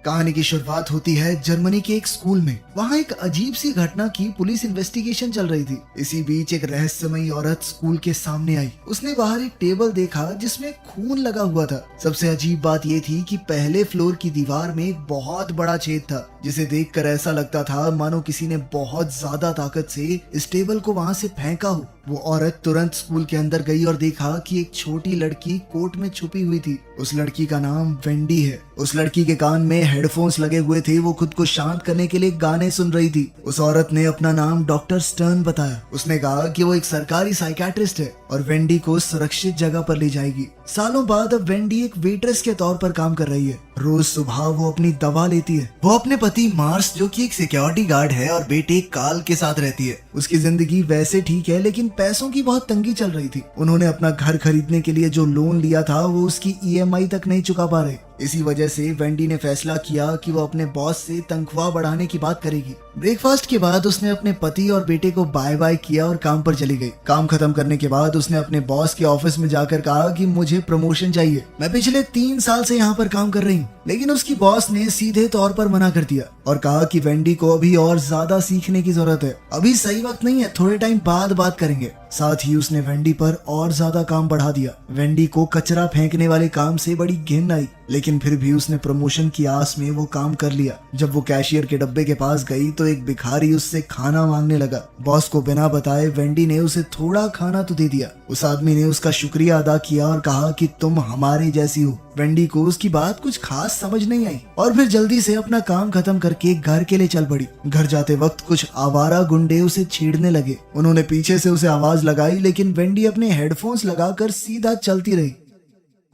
कहानी की शुरुआत होती है जर्मनी के एक स्कूल में। वहाँ एक अजीब सी घटना की पुलिस इन्वेस्टिगेशन चल रही थी। इसी बीच एक रहस्यमयी औरत स्कूल के सामने आई। उसने बाहर एक टेबल देखा जिसमें खून लगा हुआ था। सबसे अजीब बात ये थी कि पहले फ्लोर की दीवार में एक बहुत बड़ा छेद था, जिसे देखकर ऐसा लगता था मानो किसी ने बहुत ज्यादा ताकत से इस टेबल को वहाँ से फेंका हो। वो औरत तुरंत स्कूल के अंदर गई और देखा कि एक छोटी लड़की कोर्ट में छुपी हुई थी। उस लड़की का नाम वेंडी है। उस लड़की के कान में हेडफोन्स लगे हुए थे। वो खुद को शांत करने के लिए गाने सुन रही थी। उस औरत ने अपना नाम डॉक्टर स्टर्न बताया। उसने कहा कि वो एक सरकारी साइकियाट्रिस्ट है और वेंडी को सुरक्षित जगह पर ले जाएगी। सालों बाद अब वेंडी एक वेट्रेस के तौर पर काम कर रही है। रोज सुबह वो अपनी दवा लेती है। वो अपने पति मार्स, जो कि एक सिक्योरिटी गार्ड है, और बेटे कार्ल के साथ रहती है। उसकी जिंदगी वैसे ठीक है, लेकिन पैसों की बहुत तंगी चल रही थी। उन्होंने अपना घर खरीदने के लिए जो लोन लिया था वो उसकी ईएमआई तक नहीं चुका पा रहे। इसी वजह से वेंडी ने फैसला किया कि वो अपने बॉस से तनख्वाह बढ़ाने की बात करेगी। ब्रेकफास्ट के बाद उसने अपने पति और बेटे को बाय बाय किया और काम पर चली गई। काम खत्म करने के बाद उसने अपने बॉस के ऑफिस में जाकर कहा कि मुझे प्रमोशन चाहिए, मैं पिछले 3 साल से यहाँ पर काम कर रही हूँ। लेकिन उसकी बॉस ने सीधे तौर पर मना कर दिया और कहा कि वेंडी को अभी और ज्यादा सीखने की जरूरत है, अभी सही वक्त नहीं है, थोड़े टाइम बाद बात करेंगे। साथ ही उसने वेंडी पर और ज्यादा काम बढ़ा दिया। वेंडी को कचरा फेंकने वाले काम से बड़ी घिन आई, लेकिन फिर भी उसने प्रमोशन की आस में वो काम कर लिया। जब वो कैशियर के डब्बे के पास गई तो एक भिखारी उससे खाना मांगने लगा। बॉस को बिना बताए वेंडी ने उसे थोड़ा खाना तो दे दिया। उस आदमी ने उसका शुक्रिया अदा किया और कहा कि तुम हमारी जैसी हो। वेंडी को उसकी बात कुछ खास समझ नहीं आई और फिर जल्दी से अपना काम खत्म करके घर के लिए चल पड़ी। घर जाते वक्त कुछ आवारा गुंडे उसे छेड़ने लगे। उन्होंने पीछे से उसे आवाज लगाई, लेकिन वेंडी अपने हेडफोन्स लगाकर सीधा चलती रही।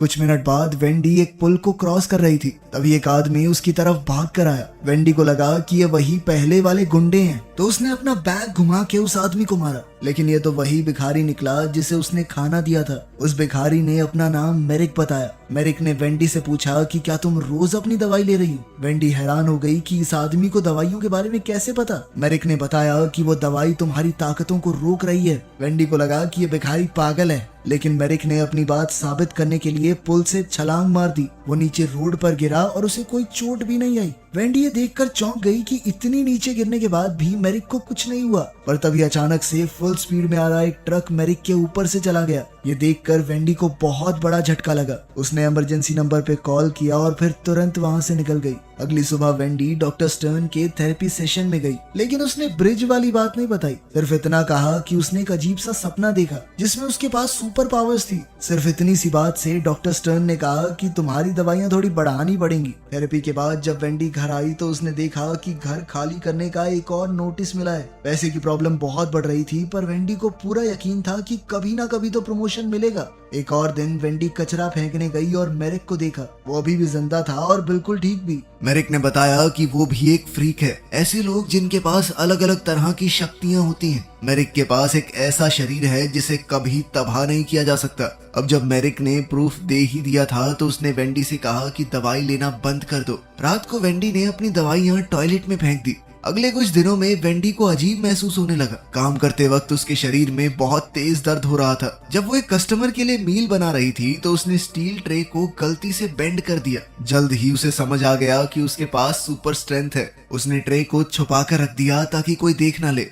कुछ मिनट बाद वेंडी एक पुल को क्रॉस कर रही थी। तभी एक आदमी उसकी तरफ भाग कर आया। वेंडी को लगा कि ये वही पहले वाले गुंडे हैं, तो उसने अपना बैग घुमा के उस आदमी को मारा। लेकिन ये तो वही भिखारी निकला जिसे उसने खाना दिया था। उस भिखारी ने अपना नाम मेरिक बताया। मेरिक ने वेंडी से पूछा कि क्या तुम रोज अपनी दवाई ले रही हो? वेंडी हैरान हो गई कि इस आदमी को दवाइयों के बारे में कैसे पता। मेरिक ने बताया कि वो दवाई तुम्हारी ताकतों को रोक रही है। वेंडी को लगा कि ये भिखारी पागल है, लेकिन मेरिक ने अपनी बात साबित करने के लिए पुल से छलांग मार दी। वो नीचे रोड पर गिरा और उसे कोई चोट भी नहीं आई। वेंडी ये देखकर चौंक गई कि इतनी नीचे गिरने के बाद भी मेरिक को कुछ नहीं हुआ। पर तभी अचानक से फुल स्पीड में आ रहा एक ट्रक मेरिक के ऊपर से चला गया। ये देखकर वेंडी को बहुत बड़ा झटका लगा। उसने इमरजेंसी नंबर पे कॉल किया और फिर तुरंत वहाँ से निकल गई। अगली सुबह वेंडी डॉक्टर स्टर्न के थेरेपी सेशन में गई, लेकिन उसने ब्रिज वाली बात नहीं बताई। सिर्फ इतना कहा कि उसने एक अजीब सा सपना देखा जिसमें उसके पास सुपर पावर्स थी। सिर्फ इतनी सी बात से डॉक्टर स्टर्न ने कहा कि तुम्हारी दवाइयाँ थोड़ी बढ़ानी पड़ेंगी। थेरेपी के बाद जब वेंडी घर आई तो उसने देखा कि घर खाली करने का एक और नोटिस मिला है। पैसे की प्रॉब्लम बहुत बढ़ रही थी, पर वेंडी को पूरा यकीन था कि कभी ना कभी तो प्रमोशन मिलेगा। एक और दिन वेंडी कचरा फेंकने गई और मेरिक को देखा। वो अभी भी जिंदा था और बिल्कुल ठीक भी। मेरिक ने बताया कि वो भी एक फ्रीक है, ऐसे लोग जिनके पास अलग अलग तरह की शक्तियां होती हैं। मेरिक के पास एक ऐसा शरीर है जिसे कभी तबाह नहीं किया जा सकता। अब जब मेरिक ने प्रूफ दे ही दिया था तो उसने वेंडी से कहा कि दवाई लेना बंद कर दो। रात को वेंडी ने अपनी दवाइयां टॉयलेट में फेंक दी। अगले कुछ दिनों में वेंडी को अजीब महसूस होने लगा। काम करते वक्त उसके शरीर में बहुत तेज दर्द हो रहा था। जब वो एक कस्टमर के लिए मील बना रही थी तो उसने स्टील ट्रे को गलती से बेंड कर दिया। जल्द ही उसे समझ आ गया कि उसके पास सुपर स्ट्रेंथ है। उसने ट्रे को छुपा कर रख दिया ताकि कोई देख ना ले।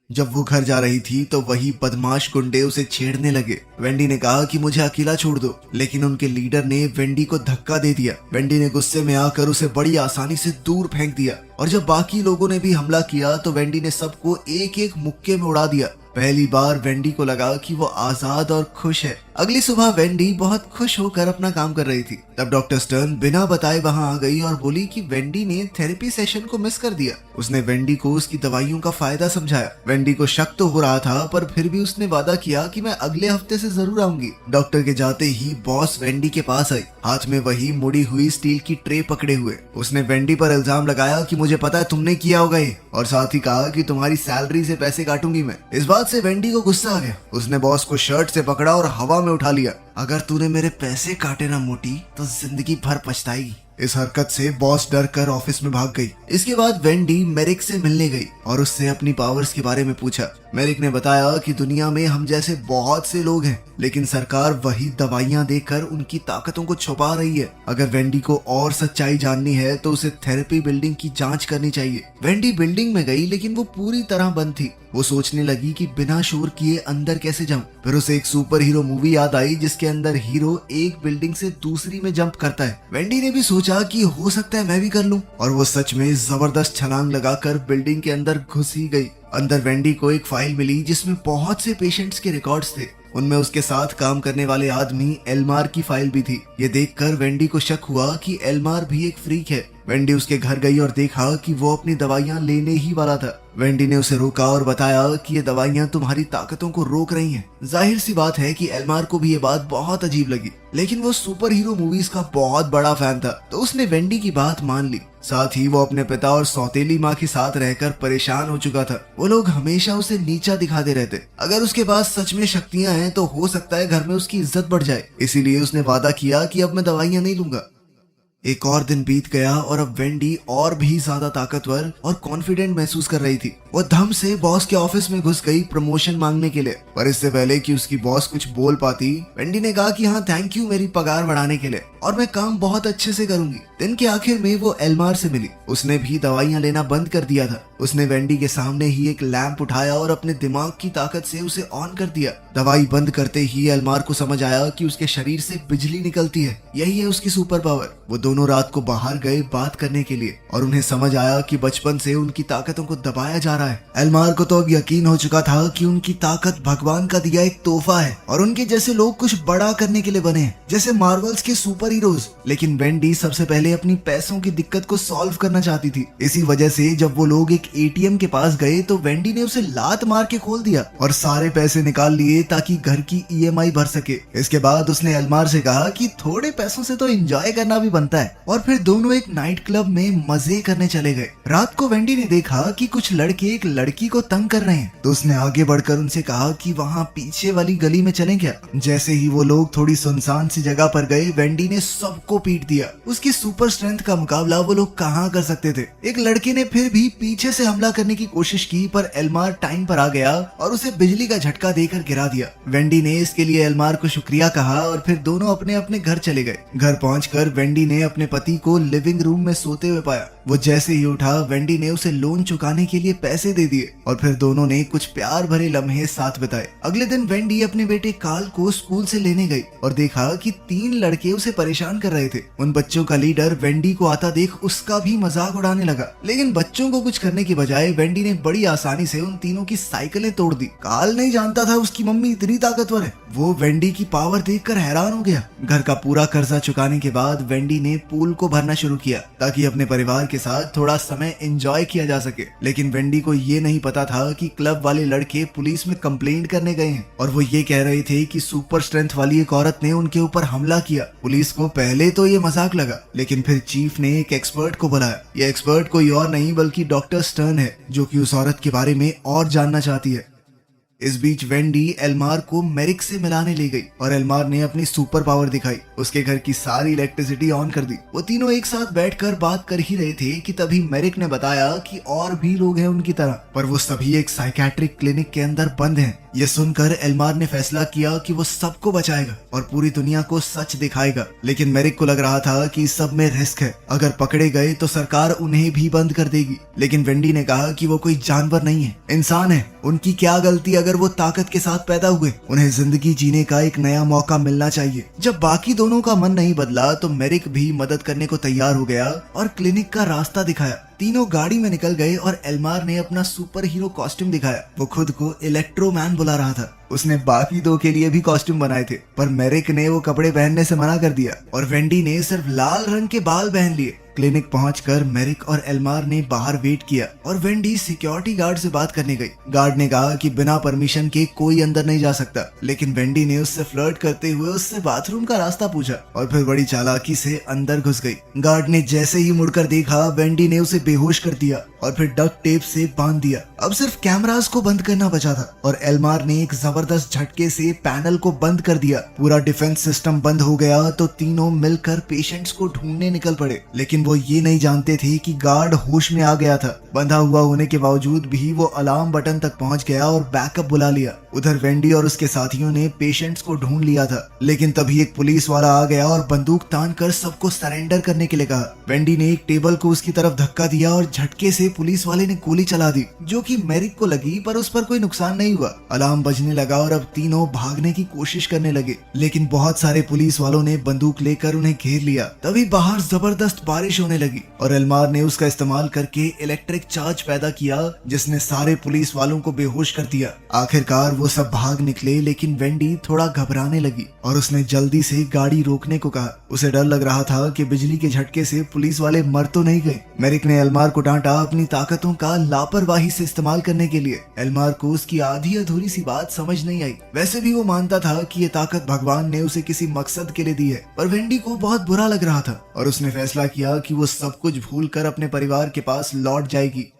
जब वो घर जा रही थी तो वही बदमाश गुंडे उसे छेड़ने लगे। वेंडी ने कहा कि मुझे अकेला छोड़ दो, लेकिन उनके लीडर ने वेंडी को धक्का दे दिया। वेंडी ने गुस्से में आकर उसे बड़ी आसानी से दूर फेंक दिया और जब बाकी लोगों ने भी हमला किया तो वेंडी ने सबको एक एक मुक्के में उड़ा दिया। पहली बार वेंडी को लगा कि वो आजाद और खुश है। अगली सुबह वेंडी बहुत खुश होकर अपना काम कर रही थी। तब डॉक्टर स्टर्न बिना बताए वहां आ गई और बोली कि वेंडी ने थेरेपी सेशन को मिस कर दिया। उसने वेंडी को उसकी दवाइयों का फायदा समझाया। वेंडी को शक तो हो रहा था, पर फिर भी उसने वादा किया कि मैं अगले हफ्ते से जरूर आऊंगी। डॉक्टर के जाते ही बॉस वेंडी के पास आई, हाथ में वही मुड़ी हुई स्टील की ट्रे पकड़े हुए। उसने वेंडी पर इल्जाम लगाया कि मुझे पता है तुमने किया होगा ये, और साथ ही कहा कि तुम्हारी सैलरी से पैसे काटूंगी मैं। इस बात से वेंडी को गुस्सा आ गया। उसने बॉस को शर्ट से पकड़ा और हवा में उठा लिया। अगर तूने मेरे पैसे काटे ना मोटी तो जिंदगी भर पछताएगी। इस हरकत से बॉस डर कर ऑफिस में भाग गई। इसके बाद वेंडी मेरिक से मिलने गई और उससे अपनी पावर्स के बारे में पूछा। मेरिक ने बताया कि दुनिया में हम जैसे बहुत से लोग हैं, लेकिन सरकार वही दवाइयां देकर उनकी ताकतों को छुपा रही है। अगर वेंडी को और सच्चाई जाननी है तो उसे थेरेपी बिल्डिंग की जांच करनी चाहिए। वेंडी बिल्डिंग में गई, लेकिन वो पूरी तरह बंद थी। वो सोचने लगी कि बिना शोर किए अंदर कैसे जाऊं। फिर उसे एक सुपर हीरो मूवी याद आई जिसके अंदर हीरो एक बिल्डिंग से दूसरी में जंप करता है। वेंडी ने भी सोचा कि हो सकता है मैं भी कर लूं, और वो सच में जबरदस्त छलांग लगाकर बिल्डिंग के अंदर घुस ही गई। अंदर वेंडी को एक फाइल मिली जिसमें बहुत से पेशेंट्स के रिकॉर्ड्स थे। उनमें उसके साथ काम करने वाले आदमी एल्मार की फाइल भी थी। ये देखकर वेंडी को शक हुआ कि एल्मार भी एक फ्रीक है। वेंडी उसके घर गई और देखा कि वो अपनी दवाइयां लेने ही वाला था। वेंडी ने उसे रोका और बताया कि ये दवाइयां तुम्हारी ताकतों को रोक रही हैं। जाहिर सी बात है कि एल्मार को भी ये बात बहुत अजीब लगी, लेकिन वो सुपर हीरो मूवीज का बहुत बड़ा फैन था, तो उसने वेंडी की बात मान ली। साथ ही वो अपने पिता और सौतेली माँ के साथ रहकर परेशान हो चुका था। वो लोग हमेशा उसे नीचा दिखाते रहते। अगर उसके पास सच में शक्तियां हैं तो हो सकता है घर में उसकी इज्जत बढ़ जाए। इसीलिए उसने वादा किया कि अब मैं दवाइयां नहीं लूंगा। एक और दिन बीत गया और अब वेंडी और भी ज्यादा ताकतवर और कॉन्फिडेंट महसूस कर रही थी। वो धम से बॉस के ऑफिस में घुस गई प्रमोशन मांगने के लिए, पर इससे पहले कि उसकी बॉस कुछ बोल पाती, वेंडी ने कहा कि हाँ थैंक यू मेरी पगार बढ़ाने के लिए, और मैं काम बहुत अच्छे से करूंगी। दिन के आखिर में वो एल्मार से मिली। उसने भी दवाइयां लेना बंद कर दिया था। उसने वेंडी के सामने ही एक लैंप उठाया और अपने दिमाग की ताकत से उसे ऑन कर दिया। दवाई बंद करते ही एल्मार को समझ आया कि उसके शरीर से बिजली निकलती है। यही है उसकी सुपर पावर। वो दोनों रात को बाहर गए बात करने के लिए, और उन्हें समझ आया कि बचपन से उनकी ताकतों को दबाया जा रहा है। एल्मार को तो अब यकीन हो चुका था कि उनकी ताकत भगवान का दिया एक तोहफा है, और उनके जैसे लोग कुछ बड़ा करने के लिए बने हैं, जैसे मार्वल्स के सुपर हीरोज। लेकिन वेंडी सबसे पहले अपनी पैसों की दिक्कत को सॉल्व करना चाहती थी। इसी वजह से जब वो लोग एक एटीएम के पास गए तो वेंडी ने उसे लात मार के खोल दिया और सारे पैसे निकाल लिए ताकि घर की ईएमआई भर सके। इसके बाद उसने एल्मार से कहा कि थोड़े पैसों से तो एंजॉय करना भी बनता है, और फिर दोनों एक नाइट क्लब में मजे करने चले गए। रात को वेंडी ने देखा कि कुछ लड़के एक लड़की को तंग कर रहे हैं, तो उसने आगे बढ़कर उनसे कहा कि वहाँ पीछे वाली गली में चलें क्या। जैसे ही वो लोग थोड़ी सुनसान सी जगह पर गए, वेंडी ने सबको पीट दिया। उसकी सुपर स्ट्रेंथ का मुकाबला वो लोग कहाँ कर सकते थे। एक लड़के ने फिर भी पीछे से हमला करने की कोशिश की, पर एल्मार टाइम पर आ गया और उसे बिजली का झटका देकर गिरा दिया। वेंडी ने इसके लिए एल्मार को शुक्रिया कहा और फिर दोनों अपने अपने घर चले गए। घर पहुंचकर वेंडी ने अपने पति को लिविंग रूम में सोते हुए पाया। वो जैसे ही उठा, वेंडी ने उसे लोन चुकाने के लिए पैसे दे दिए और फिर दोनों ने कुछ प्यार भरे लम्हे साथ बिताए। अगले दिन वेंडी अपने बेटे कार्ल को स्कूल से लेने गई और देखा कि 3 लड़के उसे परेशान कर रहे थे। उन बच्चों का लीडर वेंडी को आता देख उसका भी मजाक उड़ाने लगा, लेकिन बच्चों को कुछ करने की बजाय वेंडी ने बड़ी आसानी से उन तीनों की साइकिलें तोड़ दी। कार्ल नहीं जानता था उसकी मम्मी इतनी ताकतवर है। वो वेंडी की पावर देखकर हैरान हो गया। घर का पूरा कर्जा चुकाने के बाद वेंडी ने पूल को भरना शुरू किया ताकि अपने परिवार के साथ थोड़ा समय एंजॉय किया जा सके। लेकिन वेंडी को ये नहीं पता था कि क्लब वाले लड़के पुलिस में कंप्लेंट करने गए हैं और वो ये कह रहे थे कि सुपर स्ट्रेंथ वाली एक औरत ने उनके ऊपर हमला किया। पुलिस को पहले तो ये मजाक लगा, लेकिन फिर चीफ ने एक एक्सपर्ट को बुलाया। ये एक्सपर्ट कोई और नहीं बल्कि डॉक्टर स्टर्न है, जो कि उस औरत के बारे में और जानना चाहती है। इस बीच वेंडी एल्मार को मेरिक से मिलाने ले गई और एल्मार ने अपनी सुपर पावर दिखाई। उसके घर की सारी इलेक्ट्रिसिटी ऑन कर दी। वो तीनों एक साथ बैठकर बात कर ही रहे थे कि तभी मेरिक ने बताया कि और भी लोग हैं उनकी तरह, पर वो सभी एक साइकेट्रिक क्लिनिक के अंदर बंद हैं। ये सुनकर एल्मार ने फैसला किया कि वो सबको बचाएगा और पूरी दुनिया को सच दिखाएगा। लेकिन मेरिक को लग रहा था कि इस सब में रिस्क है। अगर पकड़े गए तो सरकार उन्हें भी बंद कर देगी। लेकिन वेंडी ने कहा कि वो कोई जानवर नहीं है, इंसान है। उनकी क्या गलती अगर वो ताकत के साथ पैदा हुए। उन्हें जिंदगी जीने का एक नया मौका मिलना चाहिए। जब बाकी दोनों का मन नहीं बदला तो मेरिक भी मदद करने को तैयार हो गया और क्लिनिक का रास्ता दिखाया। तीनों गाड़ी में निकल गए और एल्मार ने अपना सुपर हीरो कॉस्ट्यूम दिखाया। वो खुद को इलेक्ट्रो मैन बुला रहा था। उसने बाकी 2 के लिए भी कॉस्ट्यूम बनाए थे, पर मेरिक ने वो कपड़े पहनने से मना कर दिया और वेंडी ने सिर्फ लाल रंग के बाल पहन लिए। क्लिनिक पहुंचकर मेरिक और एल्मार ने बाहर वेट किया और वेंडी सिक्योरिटी गार्ड से बात करने गई। गार्ड ने कहा कि बिना परमिशन के कोई अंदर नहीं जा सकता, लेकिन वेंडी ने उससे फ्लर्ट करते हुए उससे बाथरूम का रास्ता पूछा और फिर बड़ी चालाकी से अंदर घुस गई। गार्ड ने जैसे ही मुड़कर देखा, वेंडी ने उसे बेहोश कर दिया और फिर डक्ट टेप से बांध दिया। अब सिर्फ कैमरास को बंद करना बचा था और एल्मार ने एक जबरदस्त झटके से पैनल को बंद कर दिया। पूरा डिफेंस सिस्टम बंद हो गया तो तीनों मिलकर पेशेंट्स को ढूंढने निकल पड़े, लेकिन वो ये नहीं जानते थे कि गार्ड होश में आ गया था। बंधा हुआ होने के बावजूद भी वो अलार्म बटन तक पहुंच गया और बैकअप बुला लिया। उधर वेंडी और उसके साथियों ने पेशेंट्स को ढूंढ लिया था, लेकिन तभी एक पुलिस वाला आ गया और बंदूक तान कर सबको सरेंडर करने के लिए कहा। वेंडी ने एक टेबल को उसकी तरफ धक्का दिया और झटके से पुलिस वाले ने गोली चला दी, जो कि मेरिक को लगी, पर उस पर कोई नुकसान नहीं हुआ। अलार्म बजने लगा और अब तीनों भागने की कोशिश करने लगे, लेकिन बहुत सारे पुलिस वालों ने बंदूक लेकर उन्हें घेर लिया। तभी बाहर जबरदस्त बारिश होने लगी और एल्मार ने उसका इस्तेमाल करके इलेक्ट्रिक चार्ज पैदा किया, जिसने सारे पुलिस वालों को बेहोश कर दिया। आखिरकार वो सब भाग निकले, लेकिन वेंडी थोड़ा घबराने लगी और उसने जल्दी से गाड़ी रोकने को कहा। उसे डर लग रहा था कि बिजली के झटके से पुलिस वाले मर तो नहीं गए। मेरिक ने एल्मार को डांटा अपनी ताकतों का लापरवाही से इस्तेमाल करने के लिए। एल्मार को उसकी आधी अधूरी सी बात समझ नहीं आई। वैसे भी वो मानता था कि ये ताकत भगवान ने उसे किसी मकसद के लिए दी है, पर वेंडी को बहुत बुरा लग रहा था और उसने फैसला किया कि वो सब कुछ भूलकर अपने परिवार के पास लौट जाएगी।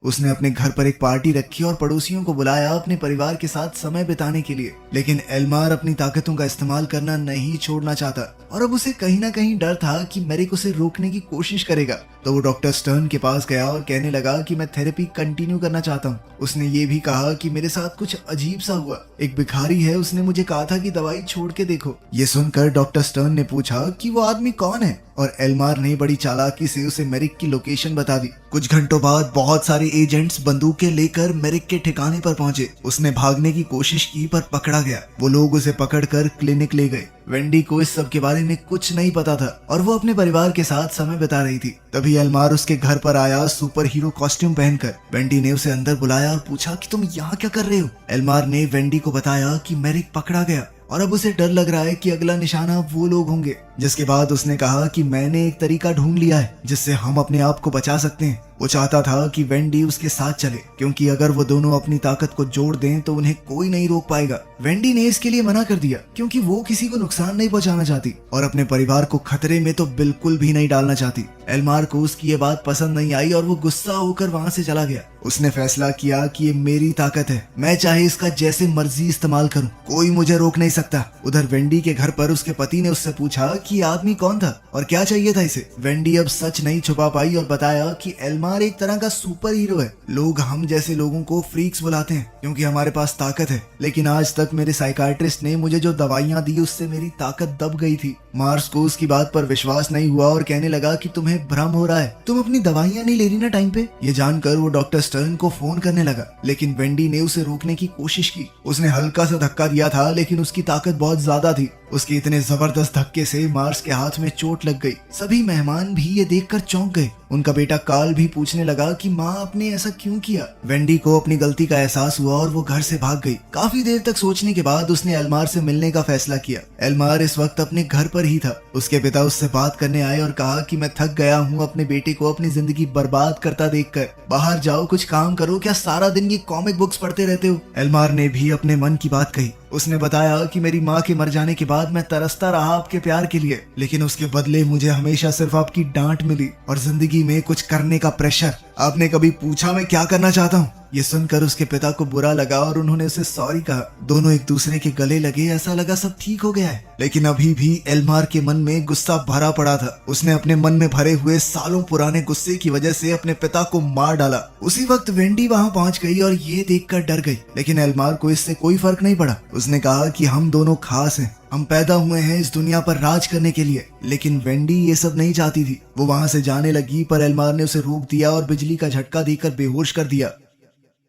उसने अपने घर पर एक पार्टी रखी और पड़ोसियों को बुलाया अपने परिवार के साथ समय बिताने के लिए, लेकिन एल्मार अपनी ताकतों का इस्तेमाल करना नहीं छोड़ना चाहता और अब उसे कहीं ना कहीं डर था कि मेरिक उसे रोकने की कोशिश करेगा। तो वो डॉक्टर स्टर्न के पास गया और कहने लगा कि मैं थेरेपी कंटिन्यू करना चाहता हूँ। उसने ये भी कहा कि मेरे साथ कुछ अजीब सा हुआ। एक भिखारी है, उसने मुझे कहा था कि दवाई छोड़ के देखो। ये सुनकर डॉक्टर स्टर्न ने पूछा कि वो आदमी कौन है, और एल्मार ने बड़ी चालाकी से उसे मेरिक की लोकेशन बता दी। कुछ घंटों बाद बहुत सारे एजेंट्स बंदूकें लेकर मेरिक के ठिकाने पर पहुंचे। उसने भागने की कोशिश की पर पकड़ा गया। वो लोग उसे पकड़कर क्लिनिक ले गए। वेंडी को इस सब के बारे में कुछ नहीं पता था और वो अपने परिवार के साथ समय बिता रही थी। तभी एल्मार उसके घर पर आया सुपर हीरो कॉस्ट्यूम पहनकर। वेंडी ने उसे अंदर बुलाया और पूछा कि तुम यहाँ क्या कर रहे हो। एल्मार ने वेंडी को बताया कि मेरिक पकड़ा गया और अब उसे डर लग रहा है कि अगला निशाना वो लोग होंगे। जिसके बाद उसने कहा कि मैंने एक तरीका ढूंढ लिया है जिससे हम अपने आप को बचा सकते हैं। वो चाहता था कि वेंडी उसके साथ चले, क्योंकि अगर वो दोनों अपनी ताकत को जोड़ दें तो उन्हें कोई नहीं रोक पाएगा। वेंडी ने इसके लिए मना कर दिया क्योंकि वो किसी को नुकसान नहीं पहुंचाना चाहती और अपने परिवार को खतरे में तो बिल्कुल भी नहीं डालना चाहती। एल्मार को उसकी ये बात पसंद नहीं आई और वो गुस्सा होकर वहाँ से चला गया। उसने फैसला किया कि ये मेरी ताकत है, मैं चाहे इसका जैसे मर्जी इस्तेमाल करूं, कोई मुझे रोक नहीं सकता। उधर वेंडी के घर पर उसके पति ने उससे पूछा कि आदमी कौन था और क्या चाहिए था इसे। वेंडी अब सच नहीं छुपा पाई और बताया कि एल्मार एक तरह का सुपर हीरो है। लोग हम जैसे लोगों को फ्रीक्स बुलाते हैं क्योंकि हमारे पास ताकत है, लेकिन आज तक मेरे साइकाट्रिस्ट ने मुझे जो दवाइयां दी उससे मेरी ताकत दब गई थी। मार्स को उसकी बात पर विश्वास नहीं हुआ और कहने लगा कि तुम्हें भ्रम हो रहा है, तुम अपनी दवाइयां नहीं ले रही ना टाइम पे। ये जानकर वो डॉक्टर स्टर्न को फोन करने लगा, लेकिन वेंडी ने उसे रोकने की कोशिश की। उसने हल्का सा धक्का दिया था, लेकिन उसकी ताकत बहुत ज्यादा थी। उसके इतने जबरदस्त धक्के से मार्स के हाथ में चोट लग गई। सभी मेहमान भी ये देखकर चौंक गए। उनका बेटा कार्ल भी पूछने लगा कि माँ आपने ऐसा क्यों किया। वेंडी को अपनी गलती का एहसास हुआ और वो घर से भाग गई। काफी देर तक सोचने के बाद उसने एल्मार से मिलने का फैसला किया। एल्मार इस वक्त अपने घर पर ही था। उसके पिता उससे बात करने आए और कहा कि मैं थक गया हूँ अपने बेटे को अपनी जिंदगी बर्बाद करता देखकर। बाहर जाओ, कुछ काम करो, क्या सारा दिन ये कॉमिक बुक्स पढ़ते रहते हो। एल्मार ने भी अपने मन की बात कही। उसने बताया कि मेरी माँ के मर जाने के बाद मैं तरसता रहा आपके प्यार के लिए, लेकिन उसके बदले मुझे हमेशा सिर्फ आपकी डांट मिली और जिंदगी में कुछ करने का प्रेशर। आपने कभी पूछा मैं क्या करना चाहता हूँ। ये सुनकर उसके पिता को बुरा लगा और उन्होंने उसे सॉरी कहा। दोनों एक दूसरे के गले लगे, ऐसा लगा सब ठीक हो गया है, लेकिन अभी भी एल्मार के मन में गुस्सा भरा पड़ा था। उसने अपने मन में भरे हुए सालों पुराने गुस्से की वजह से अपने पिता को मार डाला। उसी वक्त वेंडी वहाँ पहुँच गई और ये देखकर डर गई, लेकिन एल्मार को इससे कोई फर्क नहीं पड़ा। उसने कहा कि हम दोनों खास हैं, हम पैदा हुए हैं इस दुनिया पर राज करने के लिए। लेकिन वेंडी ये सब नहीं चाहती थी। वो वहाँ से जाने लगी, पर एल्मार ने उसे रोक दिया और बिजली का झटका देकर बेहोश कर दिया।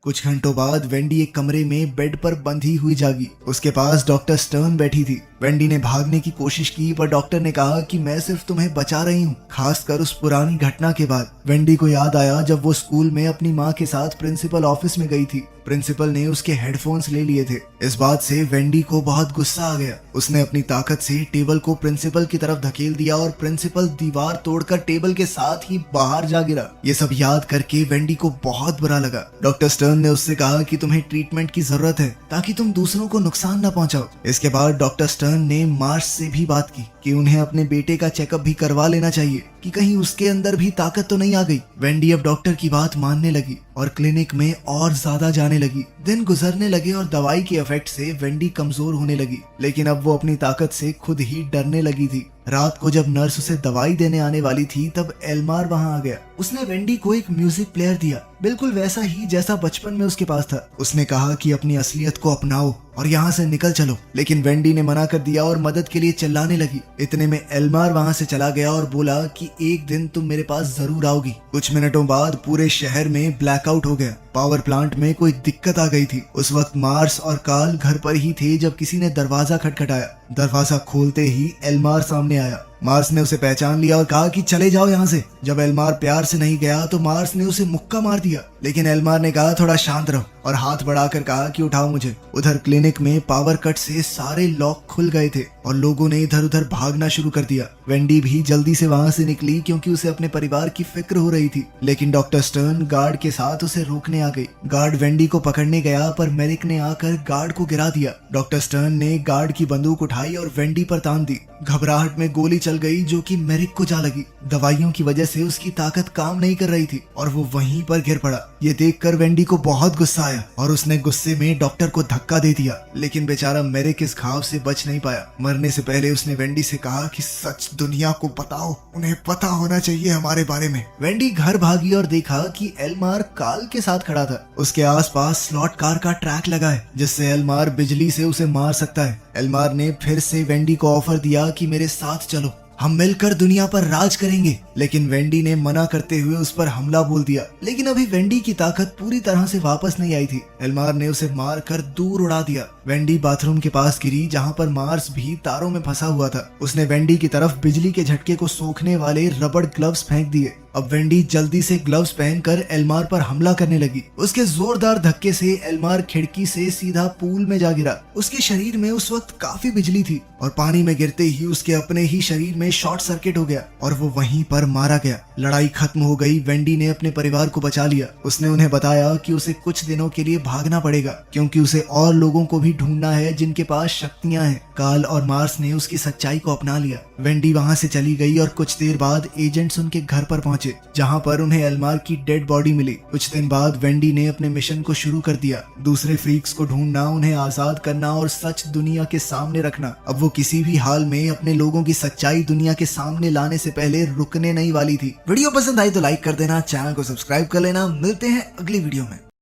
कुछ घंटों बाद वेंडी एक कमरे में बेड पर बंधी हुई जागी। उसके पास डॉक्टर स्टर्न बैठी थी। वेंडी ने भागने की कोशिश की, पर डॉक्टर ने कहा कि मैं सिर्फ तुम्हें बचा रही हूँ। खासकर उस पुरानी घटना के बाद वेंडी को याद आया जब वो स्कूल में अपनी माँ के साथ प्रिंसिपल ऑफिस में गई थी। प्रिंसिपल ने उसके हेडफोन्स ले लिए थे। इस बात से वेंडी को बहुत गुस्सा आ गया। उसने अपनी ताकत से टेबल को प्रिंसिपल की तरफ धकेल दिया और प्रिंसिपल दीवार तोड़कर टेबल के साथ ही बाहर जा गिरा। ये सब याद करके वेंडी को बहुत बुरा लगा। डॉक्टर स्टर्न ने उससे कहा कि तुम्हें ट्रीटमेंट की जरूरत है ताकि तुम दूसरों को नुकसान न पहुंचाओ। इसके बाद डॉक्टर स्टर्न ने मार्स से भी बात की। कि उन्हें अपने बेटे का चेकअप भी करवा लेना चाहिए कि कहीं उसके अंदर भी ताकत तो नहीं आ गई। वेंडी अब डॉक्टर की बात मानने लगी और क्लिनिक में और ज्यादा जाने लगी। दिन गुजरने लगे और दवाई के इफेक्ट से वेंडी कमजोर होने लगी, लेकिन अब वो अपनी ताकत से खुद ही डरने लगी थी। रात को जब नर्स उसे दवाई देने आने वाली थी तब एल्मार वहां आ गया। उसने वेंडी को एक म्यूजिक प्लेयर दिया, बिल्कुल वैसा ही जैसा बचपन में उसके पास था। उसने कहा कि अपनी असलियत को अपनाओ और यहाँ से निकल चलो, लेकिन वेंडी ने मना कर दिया और मदद के लिए चिल्लाने लगी। इतने में एल्मार वहां से चला गया और बोला कि एक दिन तुम मेरे पास जरूर आओगी। कुछ मिनटों बाद पूरे शहर में ब्लैकआउट हो गया। पावर प्लांट में कोई दिक्कत आ गई थी। उस वक्त मार्स और कार्ल घर पर ही थे जब किसी ने दरवाजा खटखटाया। दरवाजा खोलते ही एल्मार सामने आया। मार्स ने उसे पहचान लिया और कहा कि चले जाओ यहाँ से। जब एल्मार प्यार से नहीं गया तो मार्स ने उसे मुक्का मार दिया, लेकिन एल्मार ने कहा थोड़ा शांत रहो और हाथ बढ़ाकर कहा कि उठाओ मुझे। उधर क्लिनिक में पावर कट से सारे लॉक खुल गए थे और लोगों ने इधर उधर भागना शुरू कर दिया। वेंडी भी जल्दी से वहां से निकली क्योंकि उसे अपने परिवार की फिक्र हो रही थी, लेकिन डॉक्टर स्टर्न गार्ड के साथ उसे रोकने आ गई। गार्ड वेंडी को पकड़ने गया पर मेरिक ने आकर गार्ड को गिरा दिया। डॉक्टर स्टर्न ने गार्ड की बंदूक उठाई और वेंडी पर तान दी। घबराहट में गोली चल गई जो कि मेरिक को जा लगी। दवाइयों की वजह से उसकी ताकत काम नहीं कर रही थी और वो वहीं पर गिर पड़ा। ये देखकर वेंडी को बहुत गुस्सा आया और उसने गुस्से में डॉक्टर को धक्का दे दिया, लेकिन बेचारा मेरिक इस घाव से बच नहीं पाया। मरने से पहले उसने वेंडी से कहा कि सच दुनिया को बताओ, उन्हें पता होना चाहिए हमारे बारे में। वेंडी घर भागी और देखा कि एल्मार कार्ल के साथ खड़ा था। उसके आसपास स्लॉट कार का ट्रैक लगा है जिससे एल्मार बिजली से उसे मार सकता है। एल्मार ने फिर से वेंडी को ऑफर दिया कि मेरे साथ चलो, हम मिलकर दुनिया पर राज करेंगे, लेकिन वेंडी ने मना करते हुए उस पर हमला बोल दिया। लेकिन अभी वेंडी की ताकत पूरी तरह से वापस नहीं आई थी। एल्मार ने उसे मार कर दूर उड़ा दिया। वेंडी बाथरूम के पास गिरी जहाँ पर मार्स भी तारों में फंसा हुआ था। उसने वेंडी की तरफ बिजली के झटके को सोखने वाले रबड़ ग्लव्स फेंक दिए। अब वेंडी जल्दी से ग्लव्स पहनकर एल्मार पर हमला करने लगी। उसके जोरदार धक्के से एल्मार खिड़की से सीधा पूल में जा गिरा। उसके शरीर में उस वक्त काफी बिजली थी और पानी में गिरते ही उसके अपने ही शरीर में शॉर्ट सर्किट हो गया और वो वहीं पर मारा गया। लड़ाई खत्म हो गई। वेंडी ने अपने परिवार को बचा लिया। उसने उन्हें बताया कि उसे कुछ दिनों के लिए भागना पड़ेगा क्योंकि उसे और लोगों को भी ढूंढना है जिनके पास शक्तियां हैं। कार्ल और मार्स ने उसकी सच्चाई को अपना लिया। वेंडी वहां से चली गई और कुछ देर बाद एजेंट्स उनके घर पर पहुंचे जहां पर उन्हें एल्मार की डेड बॉडी मिली। कुछ दिन बाद वेंडी ने अपने मिशन को शुरू कर दिया, दूसरे फ्रीक्स को ढूंढना, उन्हें आजाद करना और सच दुनिया के सामने रखना। अब वो किसी भी हाल में अपने लोगों की सच्चाई दुनिया के सामने लाने से पहले रुकने नहीं वाली थी। वीडियो पसंद आई तो लाइक कर देना, चैनल को सब्सक्राइब कर लेना। मिलते हैं अगली वीडियो में।